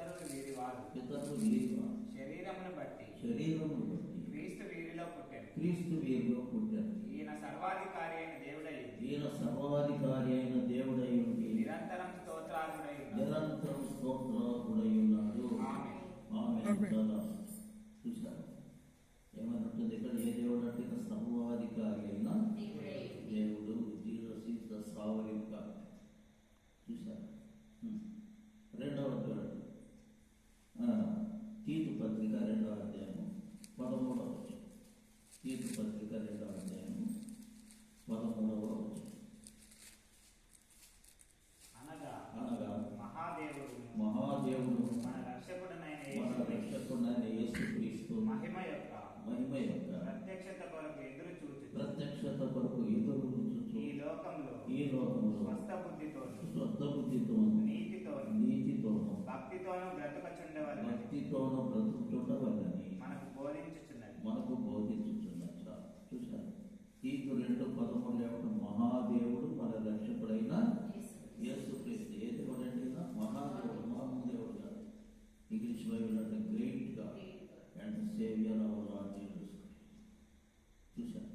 పితరులు వీరివారు శరీరమును బట్టి క్రీస్తు వీరిలో పుట్టారు. ఈయన సర్వాధికారి అయిన దేవుడై ఉండి నిరంతరం స్తోత్రార్హుడై ఉన్నాడు. ఆమేన్. చూసారు ఏమన్నట్టుంది ఇక్కడ? ఏ దేవుడు అంటే సర్వాధికారి అయిన దేవుడు. Jesus is the sovereign God. చూసారు. రెండవ చూడండి, తీతు పత్రిక 2వ అధ్యాయము 13వ వచనం. తీతు పత్రిక 2వ అధ్యాయము 13వ వచనం. అనగా మహాదేవుడు మన రక్షకుడైన యేసుక్రీస్తు మహిమ యొక్క ప్రత్యక్షత కొరకు ఎదురు చూచుచు ఈ లోకంలో స్వస్థ బుద్ధితో నీతితో భక్తితోను బ్రతుకుచుండవలని మనకు బోధించుచున్నది. చూశారు. తీతు 2:13 ఏమంటే మహాదేవుడు మన రక్షకుడైన యేసుక్రీస్తు. ఏ దేవుడు అంటే మహాదేవుడు, మహాదేవుడు కాదు. ఇంగ్లీష్ బైబిల్ అంటే great God and saviour our Lord Jesus Christ. చూశారు.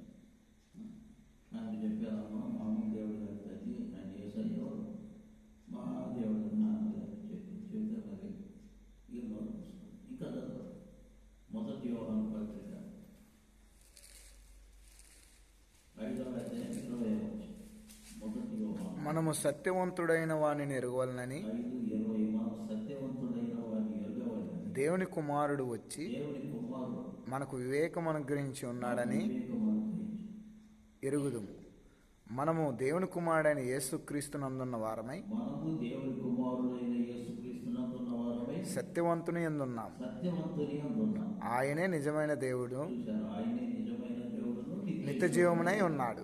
ఆయన చెప్పారు, మామూలు దేవుడు గారి ఆయన యేసయ్య మహాదేవుడు చెప్తే మరి ఈ నోరు ఇంకా మొదటి యోహాను పత్రిక 5వ అధ్యాయం 20వ వచనం. మొదటి యోహాను. మనము సత్యవంతుడైన వానిని ఎరుగవలనని 5:20 మనం సత్యవంతుడైన వారిని ఎరుగవలెనని దేవుని కుమారుడు వచ్చి మనకు వివేకం అనుగ్రహించి ఉన్నాడని ఎరుగుదుము. మనము దేవుని కుమారుడైన యేసుక్రీస్తునందున్న వారమై సత్యవంతుని యందున్నాం. ఆయనే నిజమైన దేవుడు, నిత్య జీవమునై ఉన్నాడు.